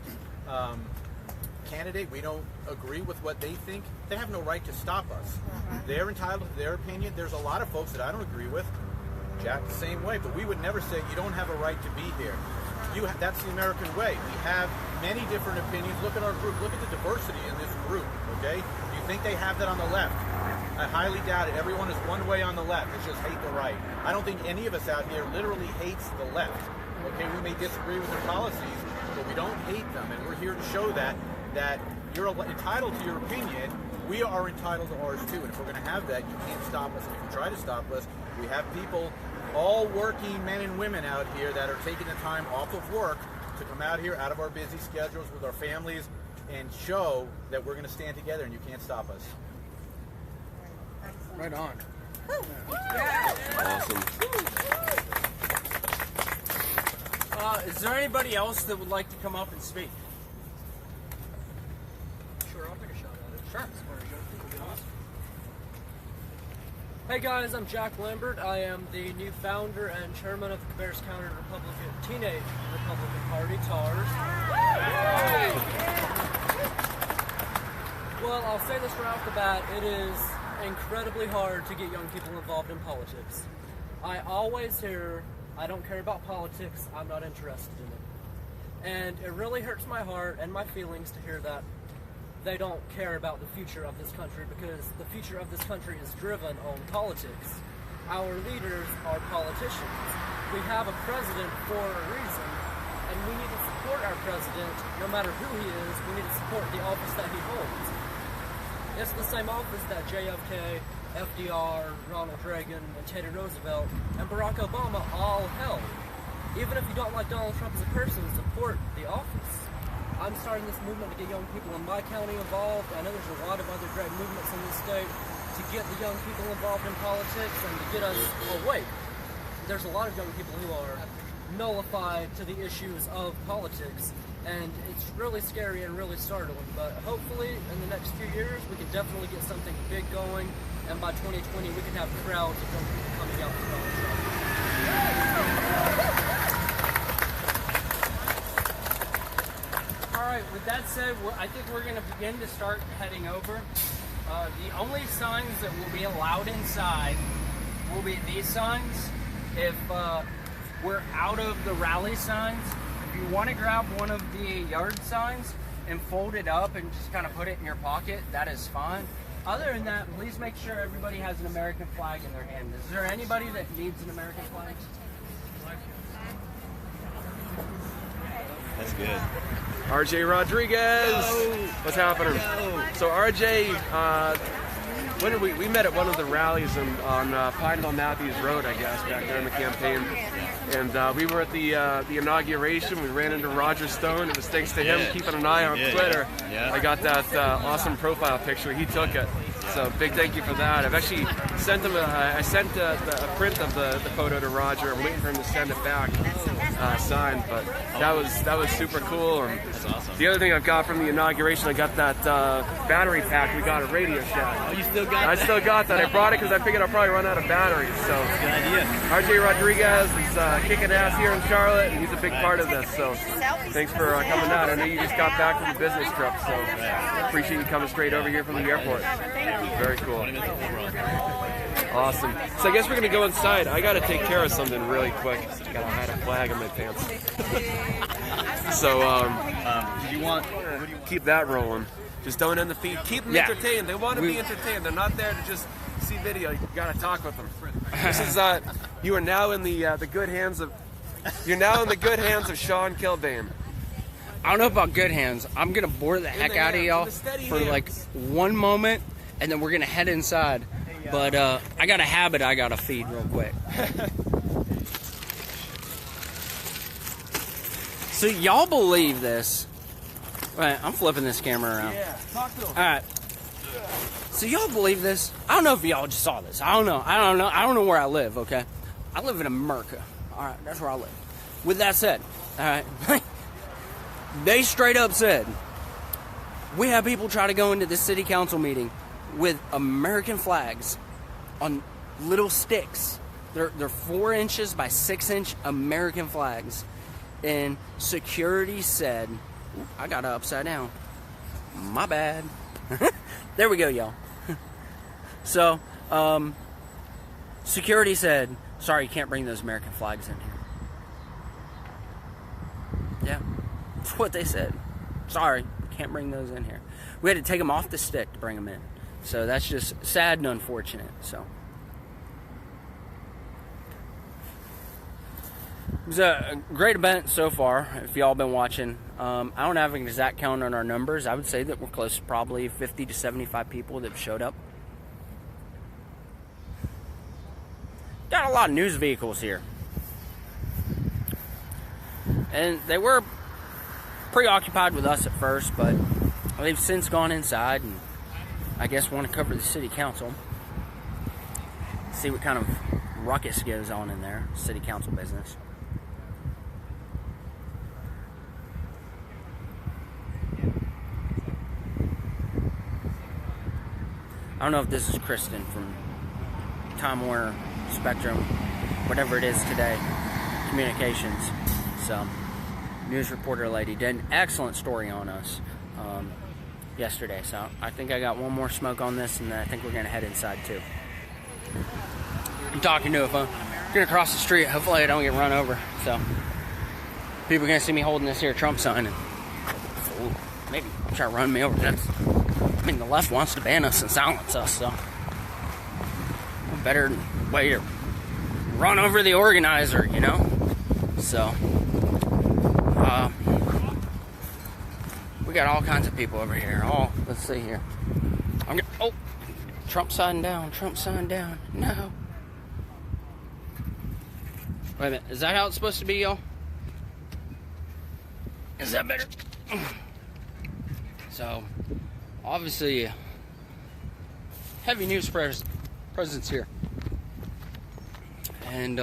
[SPEAKER 13] candidate, we don't agree with what they think, they have no right to stop us. They're entitled to their opinion. There's a lot of folks that I don't agree with. Jack the same way, but we would never say you don't have a right to be here. That's the American way. We have many different opinions. Look at our group. Look at the diversity in this group, okay? Do you think they have that on the left? I highly doubt it. Everyone is one way on the left. It's just hate the right. I don't think any of us out here literally hates the left. Okay, we may disagree with their policies, but we don't hate them, and we're here to show that you're entitled to your opinion. We are entitled to ours too, and if we're going to have that, you can't stop us. And if you try to stop us, we have people, all working men and women out here, that are taking the time off of work to come out here out of our busy schedules with our families and show that we're going to stand together, and you can't stop us.
[SPEAKER 4] Right on.
[SPEAKER 3] Awesome.
[SPEAKER 4] Is there anybody else that would like to come up and speak?
[SPEAKER 8] Sure, I'll take a shot at it.
[SPEAKER 4] Sure.
[SPEAKER 6] Hey guys, I'm Jack Lambert. I am the new founder and chairman of the Cabarrus County Teenage Republican Party, TARS. Well, I'll say this right off the bat, it is incredibly hard to get young people involved in politics. I always hear, I don't care about politics, I'm not interested in it. And it really hurts my heart and my feelings to hear that they don't care about the future of this country, because the future of this country is driven on politics. Our leaders are politicians. We have a president for a reason, and we need to support our president no matter who he is. We need to support the office that he holds. It's the same office that JFK, FDR, Ronald Reagan, and Teddy Roosevelt, and Barack Obama all held. Even if you don't like Donald Trump as a person, support the office. I'm starting this movement to get young people in my county involved. I know there's a lot of other great movements in this state to get the young people involved in politics and to get us awake. There's a lot of young people who are nullified to the issues of politics, and it's really scary and really startling. But hopefully in the next few years we can definitely get something big going, and by 2020 we can have crowds of young people coming out to Donald Trump.
[SPEAKER 4] All right, with that said, I think we're going to begin to start heading over. The only signs that will be allowed inside will be these signs. If we're out of the rally signs, if you want to grab one of the yard signs and fold it up and just kind of put it in your pocket, that is fine. Other than that, please make sure everybody has an American flag in their hand. Is there anybody that needs an American flag?
[SPEAKER 3] That's good. RJ Rodriguez, what's happening? So RJ, when did we met at one of the rallies on Pineville Matthews Road, I guess, back there in the campaign, and we were at the inauguration. We ran into Roger Stone. It was thanks to him keeping an eye on Twitter. I got that awesome profile picture. He took it. So big thank you for that. I've actually sent him I sent a print of the photo to Roger. I'm waiting for him to send it back signed, but that was super cool. And
[SPEAKER 14] that's awesome.
[SPEAKER 3] The other thing I've got from the inauguration, I got that battery pack we got at Radio Shack.
[SPEAKER 14] Oh, you still got
[SPEAKER 3] I still got that. I brought it because I figured I'll probably run out of batteries. So
[SPEAKER 14] good idea.
[SPEAKER 3] RJ Rodriguez is kicking ass here in Charlotte, and he's a big part of this. So thanks for coming out. I know you just got back from a business trip, so appreciate you coming straight over here from the airport. Very cool. Awesome. So I guess we're gonna go inside. I gotta take care of something really quick. Gotta hide a flag in my pants. So
[SPEAKER 14] do you want?
[SPEAKER 3] Keep that rolling. Just don't end the feed. Keep them entertained. They want to be entertained. They're not there to just see video. You gotta talk with them. This is you are now in the good hands of. You're now in the good hands of Sean Kilbane.
[SPEAKER 4] I don't know about good hands. I'm gonna bore the heck out of y'all for like one moment, and then we're gonna head inside. But I got a habit I gotta feed real quick. So y'all believe this? Right, I'm flipping this camera around.
[SPEAKER 8] Yeah, talk to him.
[SPEAKER 4] All right. So y'all believe this? I don't know if y'all just saw this. I don't know where I live. Okay, I live in America. All right, that's where I live. With that said, all right, they straight up said we have people try to go into the city council meeting with American flags on little sticks. They're 4 inches by 6 inch American flags, and security said, I got it upside down. My bad. There we go, y'all. So, security said, sorry, you can't bring those American flags in here. Yeah, that's what they said. Sorry, can't bring those in here. We had to take them off the stick to bring them in. So that's just sad and unfortunate. So it was a great event so far, if y'all been watching. I don't have an exact count on our numbers. I would say that we're close to probably 50 to 75 people that showed up. Got a lot of news vehicles here. And they were preoccupied with us at first, but they've since gone inside and I guess want to cover the city council. See what kind of ruckus goes on in there, city council business. I don't know if this is Kristen from Time Warner Spectrum, whatever it is today, communications. So, news reporter lady did an excellent story on us yesterday. So I think I got one more smoke on this, and then I think we're gonna head inside too. I'm talking to a phone. I'm gonna cross the street. Hopefully I don't get run over. So people are gonna see me holding this here Trump sign, and maybe try to run me over. I mean, the left wants to ban us and silence us, so no better way to run over the organizer, you know? So, we got all kinds of people over here. Oh, let's see here. Oh, Trump sign down, Trump sign down. No. Wait a minute, is that how it's supposed to be, y'all? Is that better? So, obviously, heavy news presence here. And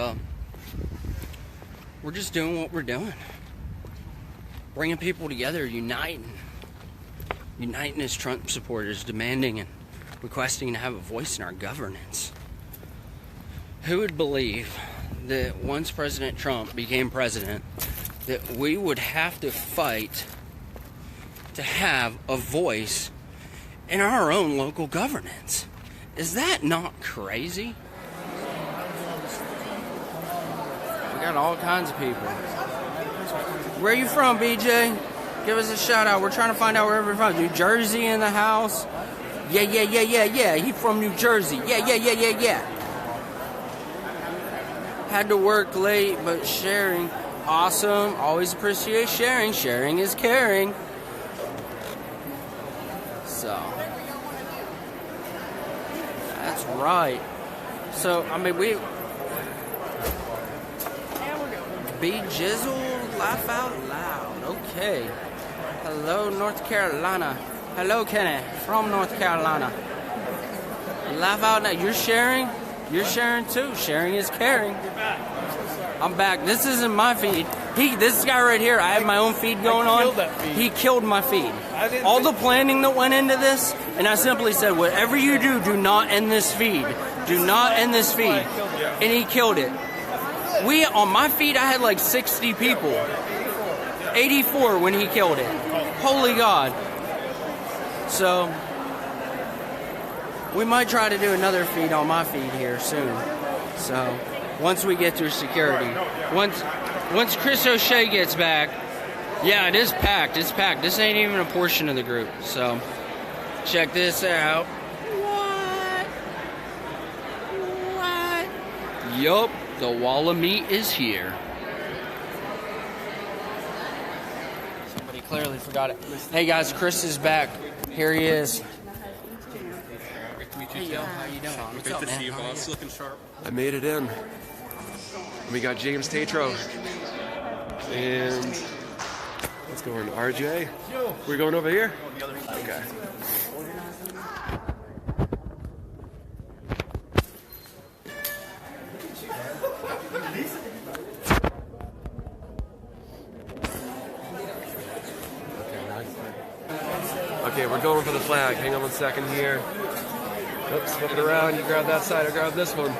[SPEAKER 4] we're just doing what we're doing. Bringing people together, uniting as Trump supporters, demanding and requesting to have a voice in our governance. Who would believe that once President Trump became president, that we would have to fight to have a voice in our own local governance? Is that not crazy? We got all kinds of people. Where are you from, BJ? Give us a shout out. We're trying to find out wherever you're from. New Jersey in the house? Yeah. He from New Jersey. Yeah. Had to work late, but sharing. Awesome. Always appreciate sharing. Sharing is caring. So, that's right. So, I mean, be jizzle, laugh out loud. Okay. Hello, North Carolina. Hello, Kenny, from North Carolina. Laugh out now. You're sharing? You're sharing too. Sharing is caring. I'm back. This isn't my feed. This guy right here, I have my own feed going on. He killed my feed. All the planning that went into this, and I simply said, whatever you do, do not end this feed. Do not end this feed. And he killed it. On my feed, I had like 60 people. 84 when he killed it. Holy God. So, we might try to do another feed on my feed here soon. So, once we get through security. Once Chris O'Shea gets back, yeah, it is packed. It's packed. This ain't even a portion of the group. So, check this out. What? Yup, the wall of meat is here. Somebody clearly forgot it. Hey guys, Chris is back. Here he is. Hey, yo, how you doing? What's up, man? How are you?
[SPEAKER 3] Looking sharp. I made it in. We got James Tatro. And let's go on RJ. We're going over here? Okay. Okay, we're going for the flag. Hang on 1 second here. Oops, flip it around. You grab that side, I grab this one.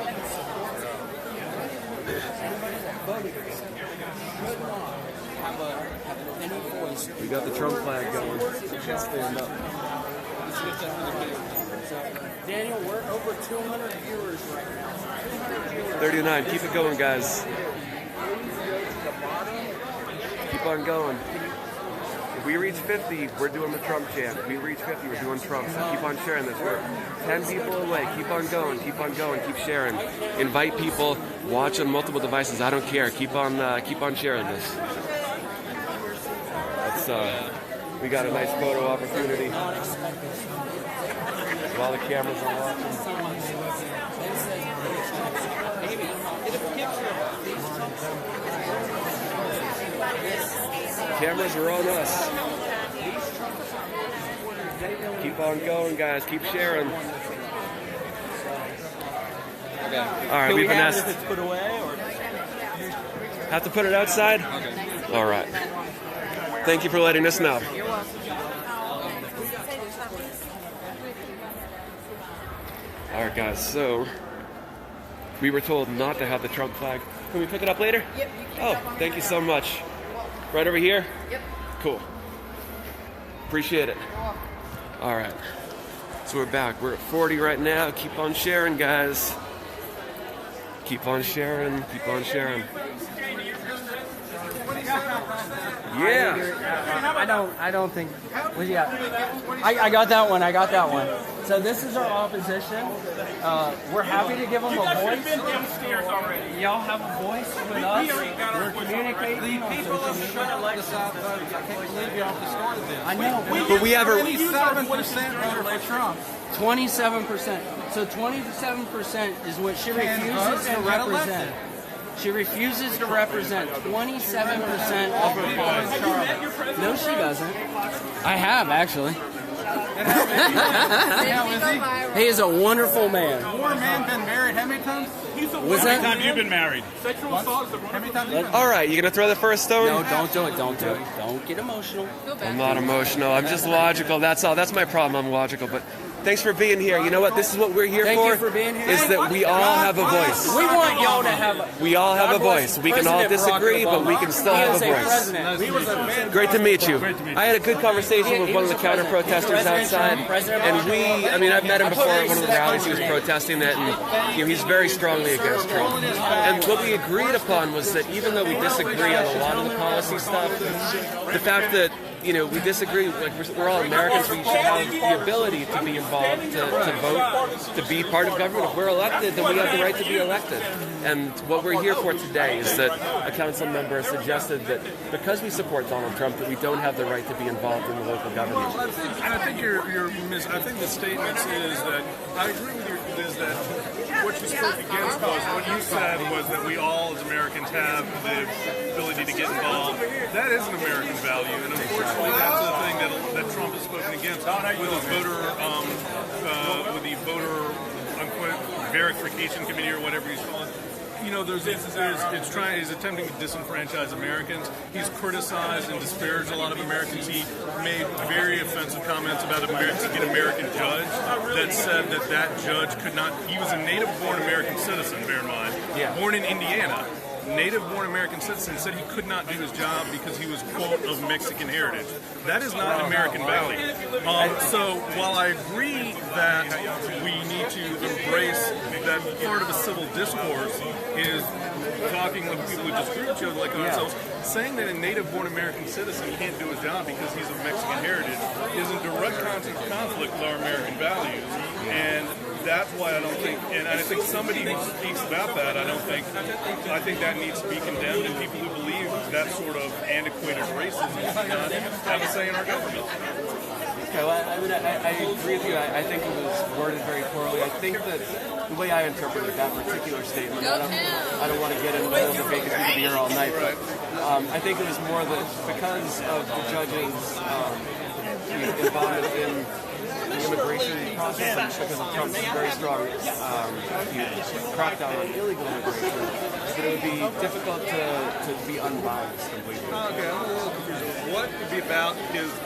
[SPEAKER 3] We got the Trump flag going. Stand up.
[SPEAKER 4] Daniel, we're over 200 viewers right now.
[SPEAKER 3] 39. Keep it going, guys. Keep on going. If we reach 50, we're doing the Trump chant. If we reach 50, we're doing Trump. So keep on sharing this. We're 10 people away. Keep on going. Keep on going. Keep sharing. Invite people. Watch on multiple devices. I don't care. Keep on sharing this. We got a nice photo opportunity. While the cameras are watching. Cameras are on us. Keep on going, guys. Keep sharing.
[SPEAKER 14] Okay.
[SPEAKER 3] All right, we've been asked.
[SPEAKER 8] Put away, or
[SPEAKER 3] Have to put it outside?
[SPEAKER 14] Okay.
[SPEAKER 3] All right. Thank you for letting us know. All right, guys. So we were told not to have the Trump flag. Can we pick it up later?
[SPEAKER 7] Yep.
[SPEAKER 3] Oh, thank you so much. Right over here?
[SPEAKER 7] Yep.
[SPEAKER 3] Cool. Appreciate it. All right. So we're back. We're at 40 right now. Keep on sharing, guys. Keep on sharing. Keep on sharing. Yeah.
[SPEAKER 4] I don't think. Well, yeah. I got that one. So this is our opposition. We're happy to give them a voice. Y'all have a voice with us. We're communicating.
[SPEAKER 13] The people of Charlotte let us out. I can't believe you almost started this.
[SPEAKER 4] I know.
[SPEAKER 3] But we have a
[SPEAKER 13] 27% voted for Trump.
[SPEAKER 4] 27%. So 27% is what she refuses to represent. She refuses to represent 27% of her voters. No, she doesn't. I have, actually. He is a wonderful man.
[SPEAKER 13] Poor man been married how many times?
[SPEAKER 4] Was that?
[SPEAKER 8] how many times you've been married?
[SPEAKER 13] How many times you been
[SPEAKER 3] All right, you gonna throw the first stone?
[SPEAKER 4] No, don't do it. Don't do it. Don't get emotional.
[SPEAKER 3] I'm not emotional. I'm just logical. That's all. That's my problem. I'm logical. But thanks for being here. You know what? This is what we're here
[SPEAKER 4] Thank
[SPEAKER 3] for.
[SPEAKER 4] you for being here.
[SPEAKER 3] Is that we all have a voice.
[SPEAKER 4] We want y'all to have a...
[SPEAKER 3] We all have a voice. We can all disagree, but we can still have a voice. Great to meet you. I had a good conversation with one of the counter protesters outside, and I've met him before at one of the rallies. He was protesting that, and he's very strongly against Trump. And what we agreed upon was that even though we disagree on a lot of the policy stuff, the fact that we disagree, like we're all Americans, we should have the ability to be involved, to vote, to be part of government. If we're elected, then we have the right to be elected. And what we're here for today is that a council member suggested that because we support Donald Trump, that we don't have the right to be involved in the local government.
[SPEAKER 8] I think I think the statement is that I agree with you. Is that what you spoke against was what you said was that we all as Americans have the ability to get involved. That is an American value, and unfortunately, that's the thing that Trump has spoken against with the voter unquote verification committee or whatever he's calling it. He's attempting to disenfranchise Americans. He's criticized and disparaged a lot of Americans. He made very offensive comments about an American judge that said that judge could not. He was a native-born American citizen. Bear in mind, born in Indiana. Native-born American citizen said he could not do his job because he was, quote, of Mexican heritage. That is not an American value. So while I agree that we need to embrace that part of a civil discourse is talking with people who disagree with each other like ourselves, saying that a native-born American citizen can't do his job because he's of Mexican heritage is in direct conflict with our American values. And that's why I don't think, and I think somebody who speaks about that, I think that needs to be condemned, and people who believe that sort of antiquated racism should not have a say in our government.
[SPEAKER 3] Okay, well, I agree with you. I think it was worded very poorly. I think that the way I interpreted that particular statement, I don't want to get into the whole debate because we could be here all night, but I think it was more that because of the judge's involvement in the immigration process, and because of Trump's very strong crackdown on illegal immigration, that it would be difficult to be unbiased completely.
[SPEAKER 8] Okay, I'm a little confused.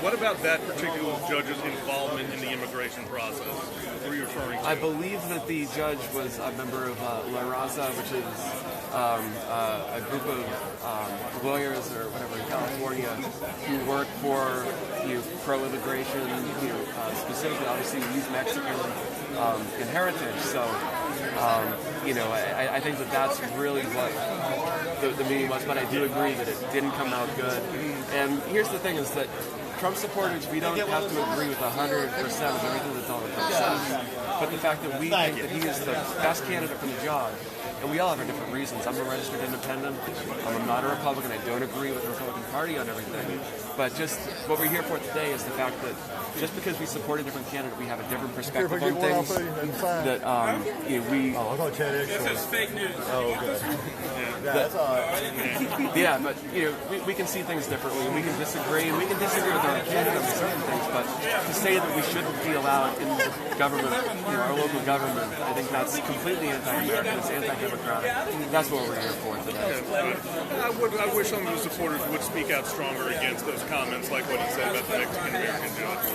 [SPEAKER 8] What about that particular judge's involvement in the immigration process? What are you referring to?
[SPEAKER 3] I believe that the judge was a member of La Raza, which is a group of lawyers or whatever in California who work for pro-immigration, specifically obviously use Mexican in heritage. So, I think that that's really what the meeting was, but I do agree that it didn't come out good. And here's the thing is that Trump supporters, we don't have to agree with 100% of everything that Donald Trump says. But the fact that we think that he is the best candidate for the job, and we all have our different reasons. I'm a registered independent. I'm not a Republican. I don't agree with the Republican Party on everything. But just what we're here for today is the fact that just because we support a different candidate, we have a different perspective on things. That we.
[SPEAKER 5] Oh, I'm gonna tell you
[SPEAKER 8] this is fake news.
[SPEAKER 5] Oh, okay.
[SPEAKER 3] That's all right. Yeah, but we can see things differently. We can disagree. We can disagree with our candidate on certain things. But to say that we shouldn't be allowed in government, our local government, I think that's completely anti-American. It's anti-democratic. That's what we're here for today.
[SPEAKER 8] I wish some of the supporters would speak out stronger against those comments, like what he said about the Mexican-American judge.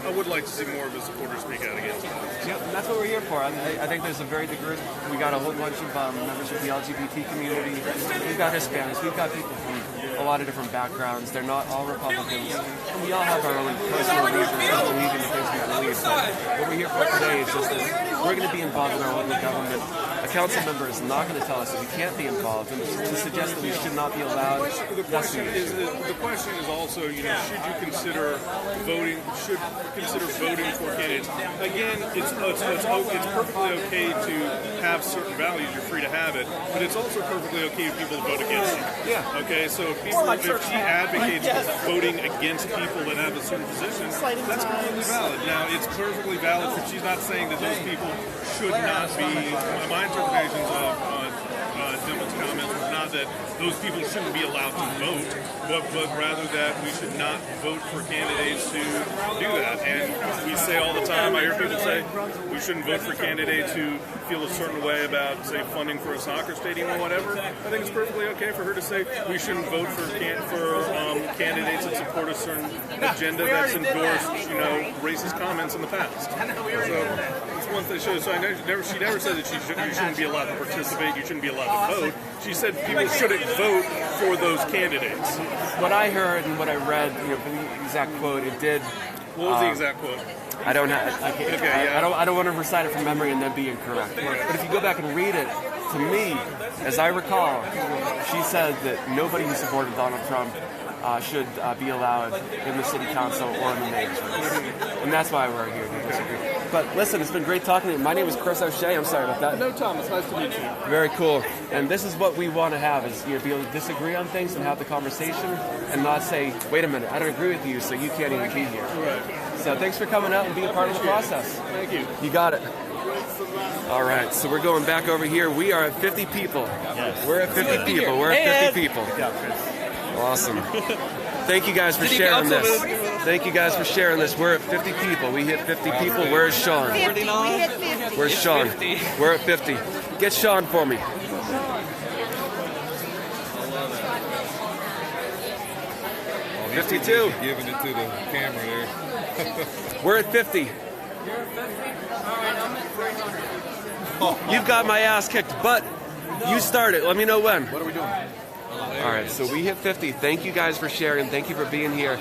[SPEAKER 8] So I would like to see more of the supporters speak out against that.
[SPEAKER 3] Yeah, and that's what we're here for. I think there's a very diverse. We got a whole bunch of members of the LGBT community. We've got Hispanics. We've got people from a lot of different backgrounds. They're not all Republicans. And we all have our own personal reasons for believing the things we believe. But what we're here for today is just that we're going to be involved in our local government. A council member is not going to tell us that we can't be involved, and to suggest that we should not be allowed.
[SPEAKER 8] The question is also, should you consider voting? Should consider voting for candidates? Again, it's perfectly okay to have certain values. You're free to have it, but it's also perfectly okay for people to vote against them.
[SPEAKER 3] Yeah.
[SPEAKER 8] Okay. So if she advocates for voting against people that have a certain position, that's perfectly valid. Now, it's perfectly valid, but she's not saying that those people should not be. My interpretations of Dimmock's comments was not that those people shouldn't be allowed to vote, but rather that we should not vote for candidates who do that. And we say all the time, I hear people say, we shouldn't vote for candidates who feel a certain way about, say, funding for a soccer stadium or whatever. I think it's perfectly okay for her to say we shouldn't vote for candidates that support a certain agenda that's endorsed, racist comments in the past. So it's one thing. So she never said that you shouldn't be allowed to participate, you shouldn't be allowed to vote. She said people shouldn't vote for those candidates.
[SPEAKER 3] What I heard and what I read, the exact quote, it did.
[SPEAKER 8] What was the exact quote?
[SPEAKER 3] I don't have. I don't want to recite it from memory and then be incorrect. But if you go back and read it, to me, as I recall, she said that nobody who supported Donald Trump should be allowed in the city council or in the mayor's race. And that's why we're here to disagree. But listen, it's been great talking to you. My name is Chris O'Shea. I'm sorry about that.
[SPEAKER 8] No, Tom. It's nice to meet you.
[SPEAKER 3] Very cool. And this is what we want to have, is be able to disagree on things and have the conversation and not say, wait a minute, I don't agree with you, so you can't even be here.
[SPEAKER 8] Right.
[SPEAKER 3] So thanks for coming out and being part of the process.
[SPEAKER 8] Thank you.
[SPEAKER 3] You got it. All right, so we're going back over here. We are at 50 people.
[SPEAKER 8] Yes.
[SPEAKER 3] We're at 50 people. We're at 50 people. Awesome. Thank you guys for sharing this. Thank you guys for sharing this. We're at 50 people. We hit 50 people. Where's Sean?
[SPEAKER 7] 50. We hit 50.
[SPEAKER 3] Where's Sean? We're at 50. Get Sean for me.
[SPEAKER 15] Oh,
[SPEAKER 3] 52.
[SPEAKER 15] Giving it to the camera there.
[SPEAKER 3] We're at 50. You've got my ass kicked, but you started. Let me know when.
[SPEAKER 15] What are we doing?
[SPEAKER 3] All right, so we hit 50. Thank you guys for sharing. Thank you for being here.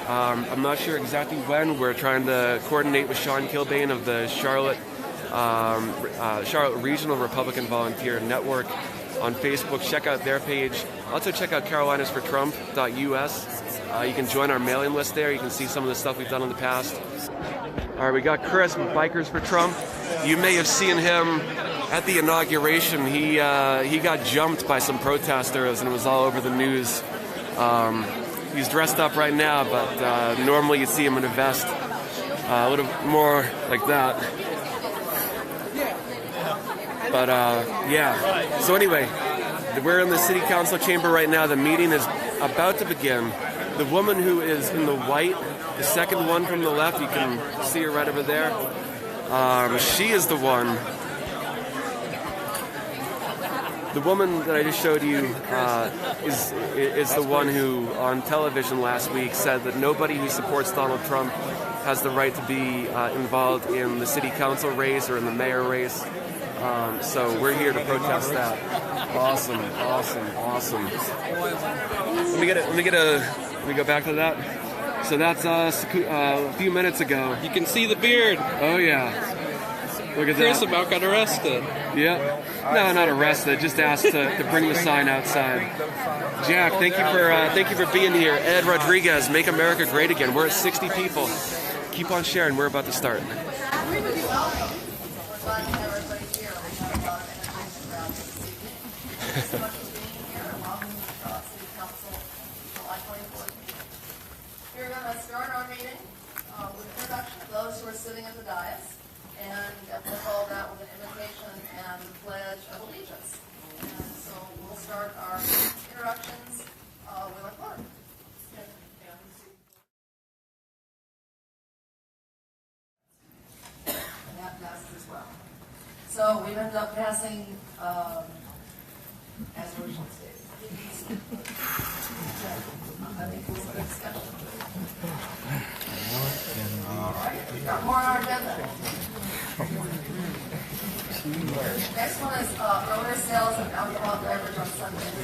[SPEAKER 3] I'm not sure exactly when. We're trying to coordinate with Sean Kilbane of the Charlotte Regional Republican Volunteer Network on Facebook. Check out their page. Also check out carolinasfortrump.us. You can join our mailing list there. You can see some of the stuff we've done in the past. All right, we got Chris with Bikers for Trump. You may have seen him at the inauguration. He got jumped by some protesters, and it was all over the news. He's dressed up right now, but normally you'd see him in a vest, a little more like that. But yeah, so anyway, we're in the city council chamber right now. The meeting is about to begin. The woman who is in the white, the second one from the left, you can see her right over there. She is the one. The woman that I just showed you is the one who, on television last week, said that nobody who supports Donald Trump has the right to be involved in the city council race or in the mayor race. So we're here to protest that. Awesome. Let me go back to that. So that's us a few minutes ago.
[SPEAKER 2] You can see the beard.
[SPEAKER 3] Oh yeah. Look at
[SPEAKER 2] Chris
[SPEAKER 3] that.
[SPEAKER 2] about got arrested.
[SPEAKER 3] Yeah. No, not arrested. Just asked to bring the sign outside. Jack, thank you for being here. Ed Rodriguez, Make America Great Again. We're at 60 people. Keep on sharing. We're about to start.
[SPEAKER 16] We're going to start our meeting with an introduction of those who are sitting at the dais, and we'll follow that with an invocation and the pledge of allegiance. And so we'll start our introductions with a clerk. And that passes as well. So we've ended up passing, as originally stated. I think we'll have a discussion. All right, we've got more on our agenda. Next one is owner sales of alcohol beverage on Sundays.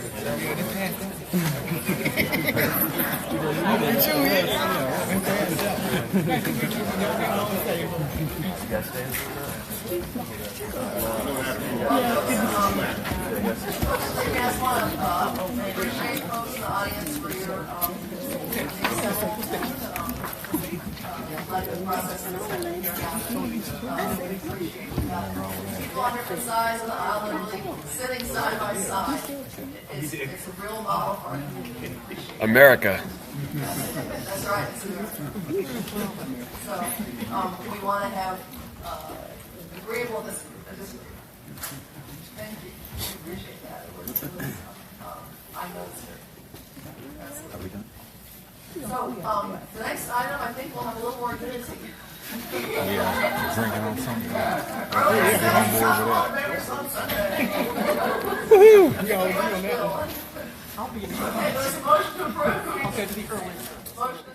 [SPEAKER 16] You guys want to appreciate folks in the audience for your people on different sides of the aisle literally sitting side by side. It's a real model for
[SPEAKER 3] America.
[SPEAKER 16] That's right. It's America. So we want to have agreeable disagreement. Thank you. We appreciate that. I know it's here. Are we done? So the next item, I think we'll have a little more unity.
[SPEAKER 15] Yeah, drinking on something.
[SPEAKER 16] Woohoo! Okay, there's a motion to approve.
[SPEAKER 6] I'll go to the early.
[SPEAKER 16] Motion